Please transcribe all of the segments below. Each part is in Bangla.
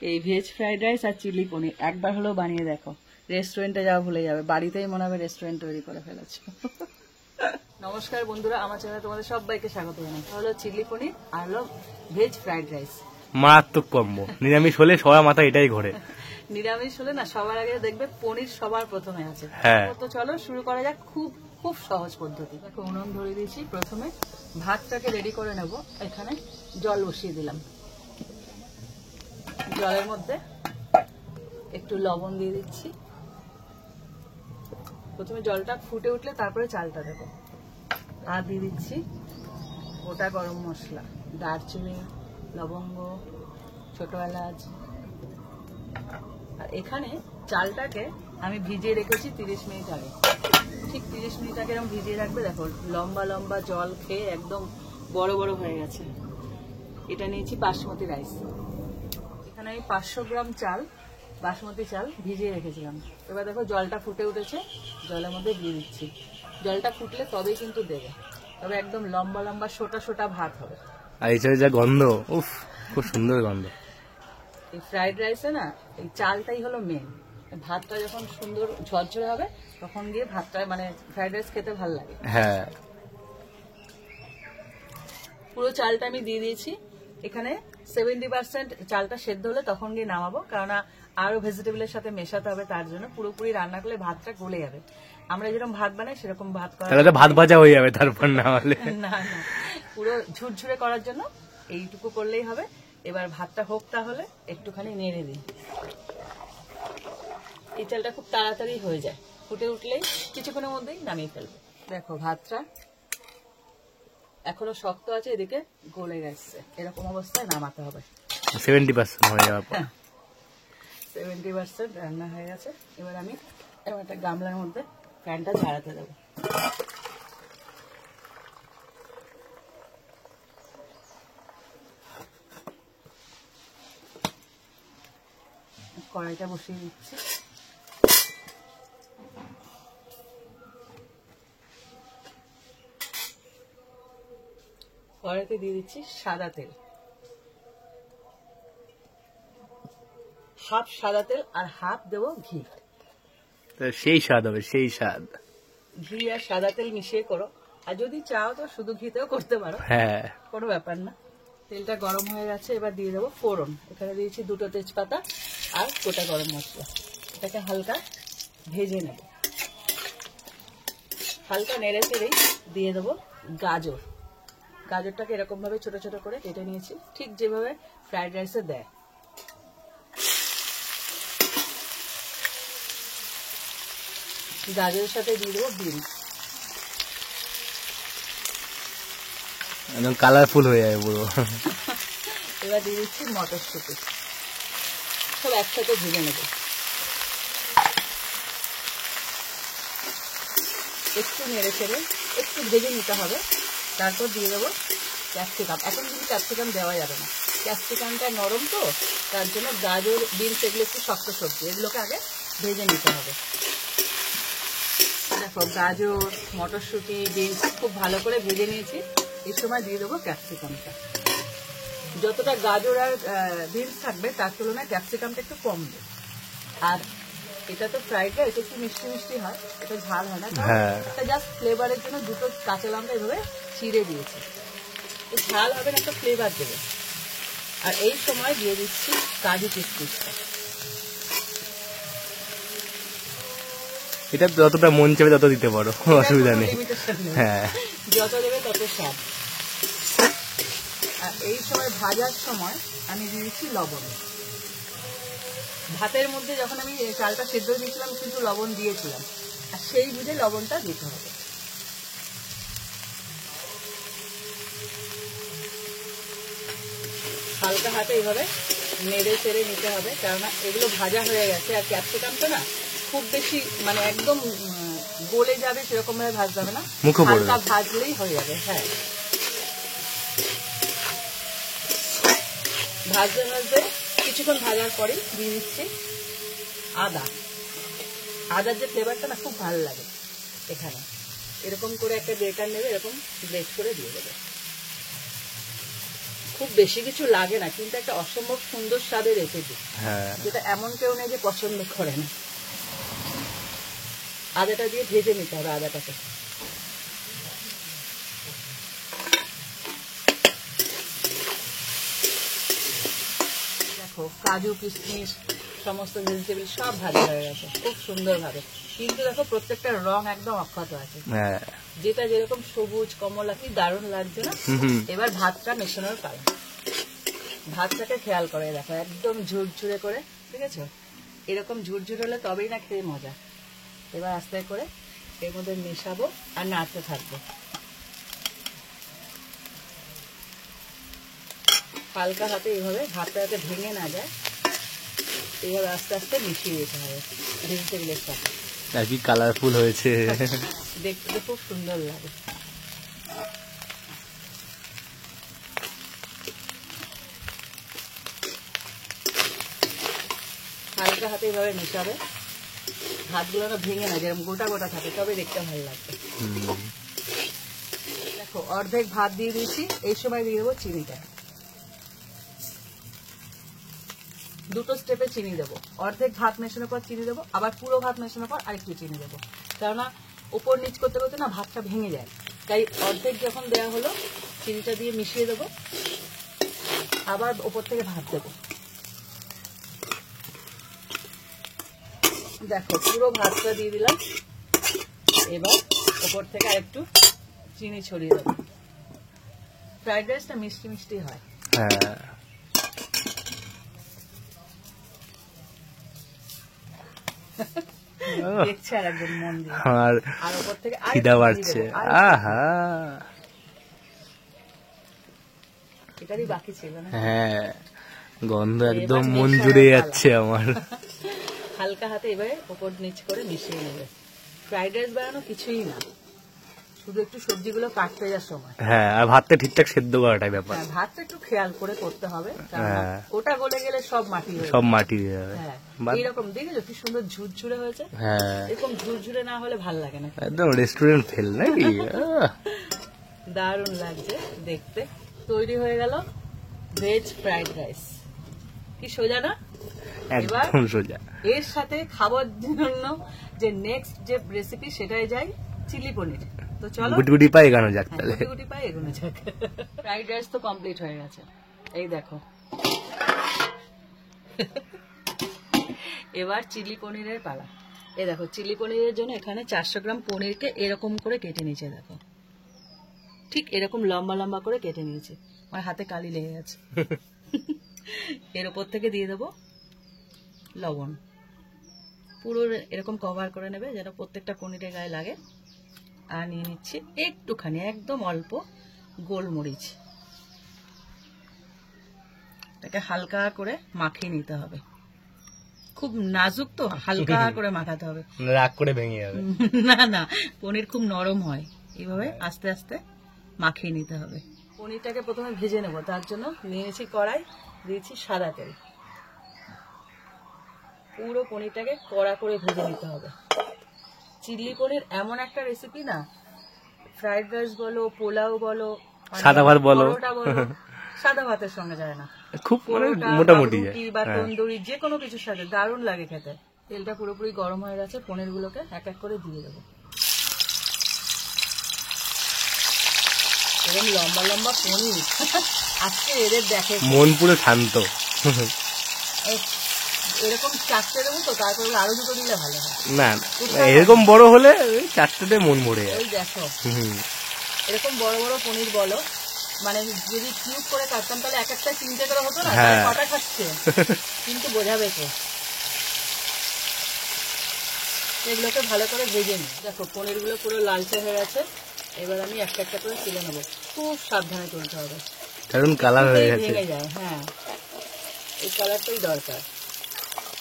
এই ভেজ ফ্রাইড রাইস আর চিলি পনির একবার হলেও বানিয়ে দেখো, রেস্টুরেন্টে যাওয়া ভুলে যাবে, বাড়িতেই মনে হবে রেস্টুরেন্ট তৈরি করে ফেলেছো। নমস্কার বন্ধুরা, আমার চ্যানেলে তোমাদের সবাইকে স্বাগত জানাই। হলো চিলি পনির আর হলো ভেজ ফ্রাইড রাইস, মারাত্মক কম্বো। নিরামিষ হলে সবার মাথা এটাই ঘোরে। নিরামিষ হলে না সবার আগে দেখবে পনির সবার প্রথমে আছে। হ্যাঁ, তো চলো শুরু করা যাক। খুব খুব সহজ পদ্ধতি। দেখো উনুন ধরে দিয়েছি, প্রথমে ভাতটাকে রেডি করে নেব। এখানে জল বসিয়ে দিলাম, জলের মধ্যে একটু লবণ দিয়ে দিচ্ছি। প্রথমে জলটা ফুটে উঠলে তারপরে চালটা দেবো। আর দিয়ে দিচ্ছি গোটা গরম মশলা, দারচিনি, লবঙ্গ, ছোট এলাচ। আর এখানে চালটাকে আমি ভিজিয়ে রেখেছি 30 মিনিট আগে। ঠিক 30 মিনিট আগে এরকম ভিজিয়ে রাখবে। দেখো লম্বা লম্বা জল খেয়ে একদম বড় বড় হয়ে গেছে। এটা নিয়েছি বাসমতি রাইস। এখানে আমি 500 গ্রাম চাল, বাসমতি চাল ভিজিয়ে রেখেছিলাম। এবার দেখো জলটা ফুটে উঠেছে, জলের মধ্যে দিয়ে দিচ্ছি। জলটা ফুটলে তবেই কিন্তু দেবে, তবে একদম লম্বা লম্বা সোটা সোটা ভাত হবে। আর এই যা গন্ধ, উফ, খুব সুন্দর গন্ধ। এই ফ্রাইড রাইসে না এই চালটাই হলো মেন। ভাতটা যখন সুন্দর ঝরঝরে হবে তখন গিয়ে ভাতটা মানে ফ্রাইড রাইস খেতে ভালো লাগে। হ্যাঁ, পুরো চালটা আমি দিয়ে দিয়েছি। এখানে 70% চালটা সেদ্ধ হলে তখন গিয়ে নামাবো, কারণ আরো ভেজিটেবলের সাথে মেশাতে হবে। তার জন্য পুরোপুরি রান্না করলে ভাতটা গলে যাবে। আমরা যেরকম ভাত বানাই সেরকম ভাত করা, তাহলে তো ভাত ভাজা হয়ে যাবে তারপর, না হলে না না, পুরো ঝুরঝুরে করার জন্য এইটুকু করলেই হবে। এবার ভাতটা হোক, তাহলে একটুখানি নেড়ে দিই। এই চালটা খুব তাড়াতাড়ি হয়ে যায়, ফুটে উঠলেই কিছুক্ষণের মধ্যেই নামিয়ে ফেলবো। দেখো ভাতটা এখনো শক্ত আছে, এদিকে গলে গেছে। এরকম অবস্থায় নামাতে হবে। 70% হয়ে যাওয়ার পর 70% রান্না হয়ে গেছে। এবার আমি একটা গামলার মধ্যে প্যানটা ঝাড়াতে দেবো। কড়াইটা বসিয়ে দিচ্ছি। কড়াইতে দিয়ে দিচ্ছি সাদা তেল, হাফ সাদা তেল আর হাফ দেবো ঘি। সেই স্বাদ হবে, সেই স্বাদ। ঘি আর সাদা তেল মিশিয়ে করো, আর যদি চাও তো শুধু ঘিতেও করতে পারো, হ্যাঁ, কোনো ব্যাপার না। তেলটা গরম হয়ে গেছে, এবার দিয়ে দেবো ফোড়ন। এখানে দিয়েছি 2টো তেজপাতা আর গোটা গরম মশলা। এটাকে হালকা ভেজে নেব। হালকা নেড়ে চেড়েই দিয়ে দেবো গাজর। গাজরটাকে এরকম ভাবে ছোট ছোট করে কেটে নিয়েছি, ঠিক যেভাবে ফ্রাইড রাইসে দেয়। গাজরের সাথে দিয়ে দেবো বিনস। একদম কালারফুল হয়ে যাবে পুরো। এবার দিয়ে দিচ্ছি মটরশুঁটি। সব একসাথে ভেজে নেব। একটু নেড়ে চেড়ে একটু ভেজে নিতে হবে। তারপর দিয়ে দেবো ক্যাপসিকাম। এখন কিন্তু ক্যাপসিকাম দেওয়া যাবে না, ক্যাপসিকামটা নরম তো, তার জন্য গাজর বিনস এগুলো একটু শক্ত সবজি, এগুলোকে আগে ভেজে নিতে হবে। দেখো গাজর, মটরশুঁটি, বিনস খুব ভালো করে ভেজে নিয়েছি। এই সময় দিয়ে দেবো ক্যাপসিকামটা। যতটা গাজর আর বিনস থাকবে তার তুলনায় ক্যাপসিকামটা একটু কম দেবে। আর এটা তো ফ্রাইড রাইস, একটু মিষ্টি মিষ্টি হয়, এটা ঝাল হয় না। এটা জাস্ট ফ্লেভারের জন্য 2টো কাঁচা লঙ্কা এভাবে চিড়ে দিয়েছি। ঝাল হবে না, একটা ফ্লেভার দেবে। আর এই সময় দিয়ে দিচ্ছি কাজু কিশমিশটা। এটা যতটা মন চাইবে তত দিতে পারো, অসুবিধা নেই। হ্যাঁ, যত দেবে তত স্বাদ। আর এই সময় ভাজার সময় আমি দিয়ে দিচ্ছি লবণ। ভাতের মধ্যে যখন আমি চালটা সেদ্ধ দিয়েছিলাম কিন্তু লবণ দিয়েছিলাম, আর সেই বুঝে লবণটা দিতে হবে। হালকা হাতে এইভাবে নেড়ে চেড়ে নিতে হবে, কেননা এগুলো ভাজা হয়ে গেছে। আর ক্যাপসিকামটা না খুব বেশি মানে একদম গলে যাবে সেরকম ভাবে ভাজতে হবে না, হালকা ভাজলেই হয়ে যাবে। হ্যাঁ, ভাজতে ভাজতে কিছুক্ষণ ভাজার পরে দিয়ে দিচ্ছি আদা। আদার যে ফ্লেভারটা না খুব ভালো লাগে এখানে। এরকম করে একটা গ্রেটার নেবে, এরকম গ্রেট করে দিয়ে দেবে। খুব বেশি কিছু লাগে না, কিন্তু একটা অসম্ভব সুন্দর স্বাদের রেসিপি, হ্যাঁ যেটা এমন কেউ নেই যে পছন্দ করে না। আদাটা দিয়ে ভেজে নিতে হবে আদাটাকে। দেখো কাজু কিশমিশ সমস্ত ভেজিটেবল সব ভাজা হয়ে গেছে খুব সুন্দর ভাবে, কিন্তু দেখো প্রত্যেকটা রং একদম অক্ষত আছে, হ্যাঁ যেটা যেরকম সবুজ কমলা, কি দারুণ লাগছে না। এবার ভাতটা মেশানোর পালা। ভাতটাকে খেয়াল করে দেখো একদম ঝুরঝুরে করে, ঠিক আছে, এরকম ঝুরঝুরে হলে তবেই না খেয়ে মজা। এবার আস্তে করে এর মধ্যে মেশাবো আর নাড়তে থাকবো, হালকা হাতে এইভাবে, ভাতটা যাতে ভেঙে না যায় এইভাবে আস্তে আস্তে মিশিয়ে দিতে হবে ভেজিটেবলের সাথে। আর কি কালারফুল হয়েছে, দেখতে তো খুব সুন্দর লাগে। হালকা হাতে এইভাবে মেশাবে, ভাতগুলো না ভেঙে না, যেরকম গোটা গোটা থাকে তবে দেখতে ভালো লাগবে। দেখো অর্ধেক ভাত দিয়ে দিয়েছি, এই সময় দিয়ে দেবো চিনিটা। দুটো স্টেপে চিনি দেবো, অর্ধেক ভাত মেশানোর পর চিনি দেবো, আবার পুরো ভাত মেশানোর পর আরেকটু চিনি দেবো, কেননা উপর নিচ করতে করতে না ভাতটা ভেঙে যায়। তাই অর্ধেক যখন দেওয়া হলো চিনিটা দিয়ে মিশিয়ে দেবো, আবার ওপর থেকে ভাত দেবো। দেখো পুরো ভাতটা দিয়ে দিলাম, এবার ওপর থেকে আরেকটু চিনি ছড়িয়ে দেবো। ফ্রাইড রাইসটা মিষ্টি মিষ্টি হয়। হ্যাঁ দেখছে আর একদম মন দিয়ে, আর আর ওপর থেকে খিদা বাড়ছে। আহা এটারই বাকি ছিল না। হ্যাঁ গন্ধ একদম মন জুড়ে যাচ্ছে আমার। হালকা হাতে এবারে ওপর নিচ করে মিশিয়ে নেবে। ফ্রাইড রাইস বানানো কিছুই না, শুধু একটু সবজিগুলো কাটতে যাওয়ার সময়। হ্যাঁ আর ভাতটা ঠিকঠাক সেদ্ধ করাটাই ব্যাপার। হ্যাঁ ভাতটা একটু খেয়াল করে করতে হবে, হ্যাঁ ওটা গলে গেলে সব মাটি হয়ে সব মাটি হয়ে যাবে। হ্যাঁ এইরকম দেখেছো কি সুন্দর ঝুরঝুরে হয়েছে। হ্যাঁ এরকম ঝুরঝুরে না হলে ভাল লাগে না, একদম রেস্টুরেন্ট ফেল নাকি। দারুণ লাগছে দেখতে। তৈরি হয়ে গেল ভেজ ফ্রাইড রাইস। কি সোজা না? এবার একদম সোজা। এর সাথে খাবার জন্য যে নেক্সট যে রেসিপি সেটাই যাই চিলি পনির। তো চলো গুটি গুটি পাই এগানো যাক তাহলে। গুটি গুটি পাই এগোনো যাক। ফ্রাইড রাইস তো কমপ্লিট হয়ে গেছে, এই দেখো। এবার চিলি পনিরের পালা। এই দেখো চিলি পনিরের জন্য এখানে 400 গ্রাম পনিরকে এরকম করে কেটে নিয়েছে, দেখো ঠিক এরকম লম্বা লম্বা করে কেটে নিয়েছে। আমার হাতে কালি লেগে গেছে। এর উপর থেকে দিয়ে দেবো লবণ, পুরো এরকম কভার করে নেবে যেন প্রত্যেকটা পনিরের গায়ে লাগে। আর নিয়ে নিচ্ছি একটুখানি একদম অল্প গোলমরিচ, এটাকে হালকা করে মাখিয়ে নিতে হবে। খুব নাজুক তো, হালকা করে মাখাতে হবে, রাগ করে ভেঙে যাবে। না না পনির খুব নরম হয়, এইভাবে আস্তে আস্তে মাখিয়ে নিতে হবে। পনিরটাকে প্রথমে ভেজে নেব, তার জন্য নিয়েছি কড়াই, দিয়েছি সাদা তেল। পুরো পনিরটাকে কড়া করে ভেজে নিতে হবে। চিলি পনির এমন একটা রেসিপি না, ফ্রাইড রাইস বলো, পোলাও বলো, সাদা ভাত বলো, পরোটা বলো, সাদা ভাতের সঙ্গে যায় না, খুব পরোটা মোটামুটি যায় বা তন্দুরি যে কোনো কিছুর সাথে দারুণ লাগে খেতে। তেলটা পুরোপুরি গরম হয়ে গেছে, পনিরগুলোকে এক এক করে দিয়ে দেবো। এরকম লম্বা লম্বা পনির আজকে এদের দেখে মন পুরো শান্ত। এরকম চারটে দেবো তো, তারপরে আরো দুটো দিলে ভালো হয়। না এরকম বড় হলে চারটেতে মন ভরে যায়। ওই দেখো এরকম বড় বড় পনির বলো, মানে যদি কিউব করে কাটতাম তাহলে এক একটা 3টে করে হতো না, কটা খাচ্ছে কিন্তু বোঝাবে কে। এগুলোকে ভালো করে ভেজে নিই। দেখো পনিরগুলো পুরো লালচে হয়ে গেছে, এবার আমি একটা একটা করে তুলে নেবো। খুব সাবধানে তুলতে হবে, কারণ কালার হয়ে গেছে। ভেঙে যায়। হ্যাঁ এই কালারটাই দরকার,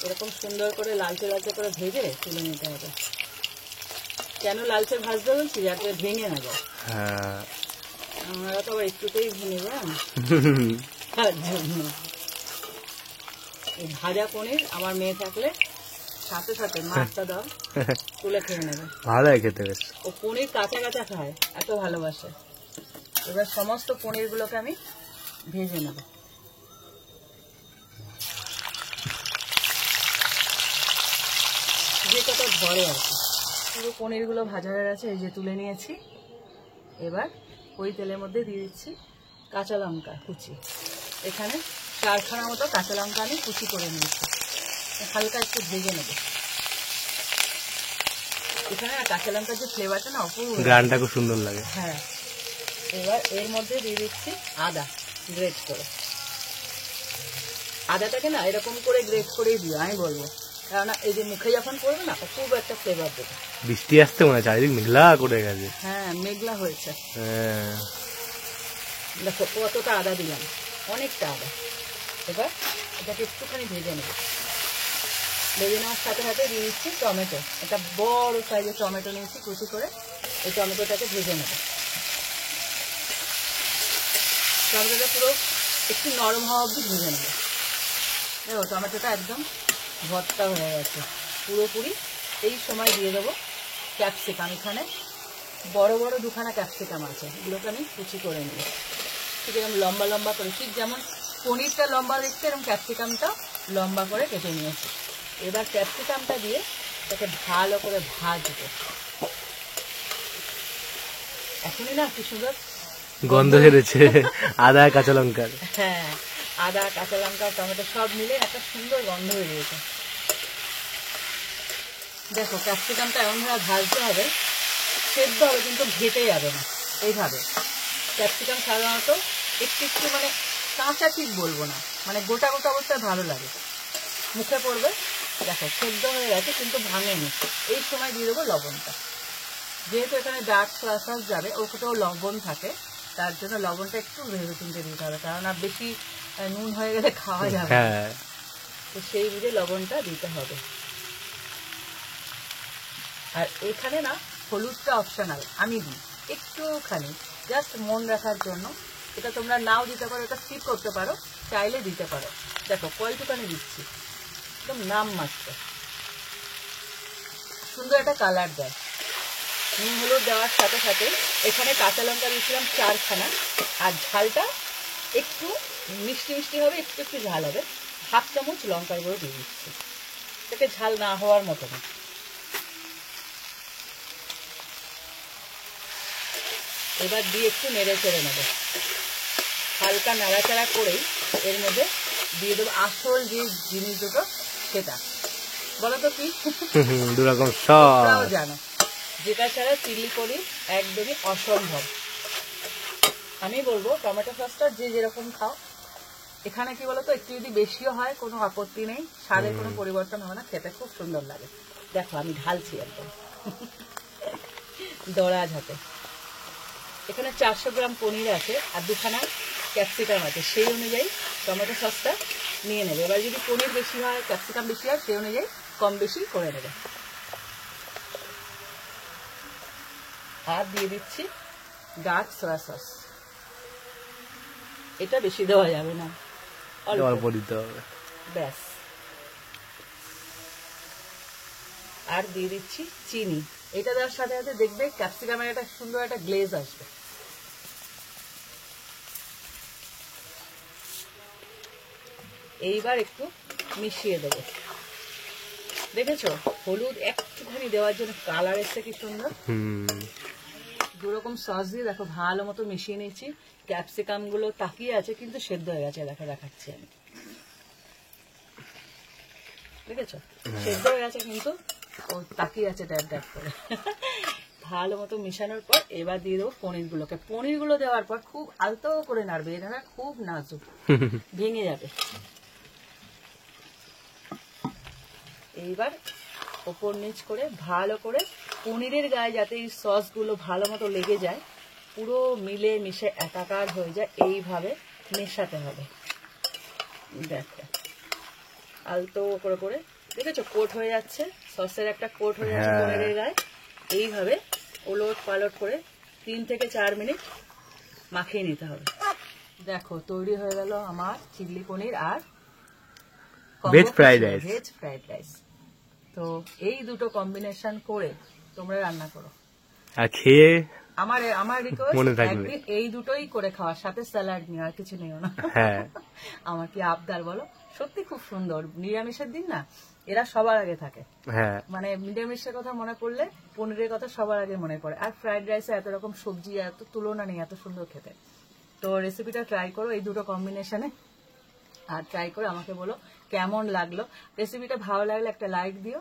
এরকম সুন্দর করে লালচে লালচে করে ভেজে তুলে নিতে হবে। কেন লালচে ভাজতে বলছি, যাতে ভেঙে না যায়। হ্যাঁ আমরা তো আবার একটুতেই ভেঙে যান, তার জন্য এই ভাজা পনির আমার মেয়ে থাকলে সাথে সাথে মাছটা দাও তুলে খেয়ে নেবে। ভালো হয় খেতে বেশ। ও পনির কাঁচা কাঁচা খায়, এত ভালোবাসে। এবার সমস্ত পনিরগুলোকে আমি ভেজে নেব। যে কটা ধরে আর কি। পুরো পনিরগুলো ভাজা হয়ে গেছে, এই যে তুলে নিয়েছি। এবার ওই তেলের মধ্যে দিয়ে দিচ্ছি কাঁচা লঙ্কা কুচি। এখানে 4খানা মতো কাঁচা লঙ্কা আমি কুচি করে নিয়েছি, হালকা একটু ভেজে নেব। এখানে কাঁচা লঙ্কার যে ফ্লেভারটা না অপূর্ব, গানটা খুব সুন্দর লাগে। হ্যাঁ। এবার এর মধ্যে দিয়ে দিচ্ছি আদা গ্রেট করে। আদাটাকে না এরকম করে গ্রেট করেই দিও, আমি বলবো, কেননা এই যে মুখে যখন পড়বে না খুব একটা ফ্লেভার দেবে। বৃষ্টি আসতে মনে হয়, চারিদিক মেঘলা করে গেছে। হ্যাঁ, মেঘলা হয়েছে। হ্যাঁ, দেখো কতটা আদা দিলাম, অনেকটা আদা। এবার এটাকে একটুখানি ভেজে নেব। ভেজে নেওয়ার সাথে সাথে দিয়ে দিচ্ছি টমেটো। একটা বড় সাইজের টমেটো নিয়েছি কুচি করে, এই টমেটোটাকে ভেজে নেব। টমেটোটা পুরো একটু নরম হওয়া অবধি ভেজে নেব। দেখো টমেটোটা একদম ভর্তা হয়ে গেছে পুরোপুরি। এই সময় দিয়ে দেবো ক্যাপসিকাম। এখানে বড় বড় 2খানা ক্যাপসিকাম আছে, এগুলোকে আমি কুচি করে নিই। ঠিক এরকম লম্বা লম্বা করে, ঠিক যেমন পনিরটা লম্বা দেখতে এরকম ক্যাপসিকামটা লম্বা করে কেটে নিয়েছি। এবার ক্যাপসিকামটা দিয়ে এটাকে ভালো করে ভাজবো। এখনই না কি সুন্দর গন্ধ ছেড়েছে আদা কাঁচা লঙ্কার। হ্যাঁ, আদা কাঁচা লঙ্কা টমেটো সব মিলে একটা সুন্দর গন্ধ বেরিয়েছে। দেখো ক্যাপসিকামটা এমনভাবে ভাজতে হবে, সেদ্ধ হবে কিন্তু ঘেটে যাবে না। এইভাবে ক্যাপসিকাম সাধারণত একটু একটু মানে কাঁচা ঠিক বলবো না, মানে গোটা গোটা অবস্থায় ভালো লাগে, মুখে পড়বে। দেখো সেদ্ধ হয়ে গেছে কিন্তু ভাঙেনি। এই সময় দিয়ে দেবো লবণটা। যেহেতু এখানে ডার্ক সয়া সস যাবে, ওটাও লবণ থাকে, তার জন্য লবণটা একটু ভেবে চিন্তে দিতে হবে, কারণ আর বেশি নুন হয়ে গেলে খাওয়া যাবে। হ্যাঁ, তো সেই বুঝে লবণটা দিতে হবে। আর এখানে না হলুদটা অপশনাল, আমি দিই একটুখানি, জাস্ট মন রাখার জন্য। এটা তোমরা নাও দিতে পারো, এটা স্কিপ করতে পারো, চাইলে দিতে পারো। দেখো কয়টুখানি দিচ্ছি, একদম নাম মাত্র, সুন্দর একটা কালার দেয়। নুন হলুদ দেওয়ার সাথে সাথে এখানে কাঁচা লঙ্কা দিয়েছিলাম 4খানা, আর ঝালটা একটু মিষ্টি মিষ্টি হবে, একটু একটু ঝাল হবে। 1/2 চামচ লঙ্কার গুঁড়ো দিয়ে দিচ্ছি, এটাকে ঝাল না হওয়ার মতো না। এবার দিয়ে একটু নেড়ে চেড়ে নেব। হালকা নাড়াচাড়া করেই এর মধ্যে দিয়ে দেবো আসল যে জিনিস দুটো, সেটা বলো তো কি? 2 রকম সস। জানো, যেটা ছাড়া চিলি পনির একদমই অসম্ভব। আমি বলবো টমেটো সসটা যে যেরকম খাও, এখানে কি বলতো একটু যদি বেশিও হয় কোনো আপত্তি নেই, স্বাদের কোনো পরিবর্তন হবে না, খেতে খুব সুন্দর লাগে। দেখো আমি ঢালছি একদম দরাজ হাতে। এখানে 400 গ্রাম পনির আছে আর 2খানা ক্যাপসিকাম আছে, সেই অনুযায়ী টমেটো সসটা নিয়ে নেবে। এবার যদি পনির বেশি হয় ক্যাপসিকাম বেশি হয়, সেই অনুযায়ী কম বেশি করে নেবে। আর দিয়ে দিচ্ছি ডার্ক সয়া সস। এটা বেশি দেওয়া যাবে না, অল্প দিতে হবে, ব্যাস। আর দিয়ে দিচ্ছি চিনি। এটা দেওয়ার সাথে সাথে দেখবে ক্যাপসিকামের একটা সুন্দর একটা গ্লেজ আসবে। এইবার একটু মিশিয়ে দেবো। দেখেছো হলুদ একটুখানি দেওয়ার জন্য কালার এসছে কি সুন্দর। 2 রকম সস দিয়ে দেখো ভালো মতো মিশিয়ে নিয়েছি। ক্যাপসিকাম গুলো তাকিয়ে আছে কিন্তু সেদ্ধ হয়ে গেছে, দেখো দেখাচ্ছি আমি। দেখেছো সেদ্ধ হয়ে গেছে কিন্তু ও তাকিয়ে আছে ড্যাব ড্যাব করে। ভালো মতো মিশানোর পর এবার দিয়ে দেবো পনির গুলোকে। পনির গুলো দেওয়ার পর খুব আলতো করে নাড়বে, এটা খুব নাজুক, ভেঙে যাবে। এইবার ওপর নিচ করে ভালো করে পনিরের গায়ে যাতে এই সসগুলো ভালো মতো লেগে যায়, পুরো মিলে মিশে একাকার হয়ে যায়, এইভাবে মেশাতে হবে। দেখো আলতো করে করে, দেখেছো কোট হয়ে যাচ্ছে, সসের একটা কোট হয়ে যাচ্ছে পনিরের গায়ে। এইভাবে ওলট পালট করে 3 থেকে 4 মিনিট মাখিয়ে নিতে হবে। দেখো তৈরি হয়ে গেল আমার চিলি পনির আর veg fried rice. Veg fried rice. তো এই দুটো কম্বিনেশন করে তোমরা রান্না করো আর খেয়ে আমার রিকোয়েস্ট মনে থাকবে। একদিন এই দুটোই করে খাওয়ার সাথে স্যালাড নিও, আর কিছু নিও না। হ্যাঁ আমার কি আবদার বলো, সত্যি খুব সুন্দর। নিরামিষের দিন না এরা সবার আগে থাকে, হ্যাঁ মানে নিরামিষের কথা মনে পড়লে পনিরের কথা সবার আগে মনে পড়ে। আর ফ্রাইড রাইসে এত রকম সবজি, এত তুলনা নেই, এত সুন্দর খেতে। তো রেসিপিটা ট্রাই করো এই দুটো কম্বিনেশনে, আর ট্রাই করে আমাকে বলো কেমন লাগলো। রেসিপিটা ভালো লাগলে একটা লাইক দিও,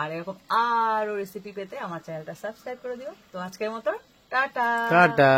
আর এরকম আরো রেসিপি পেতে আমার চ্যানেলটা সাবস্ক্রাইব করে দিও। তো আজকের মতো টাটা। টাটা।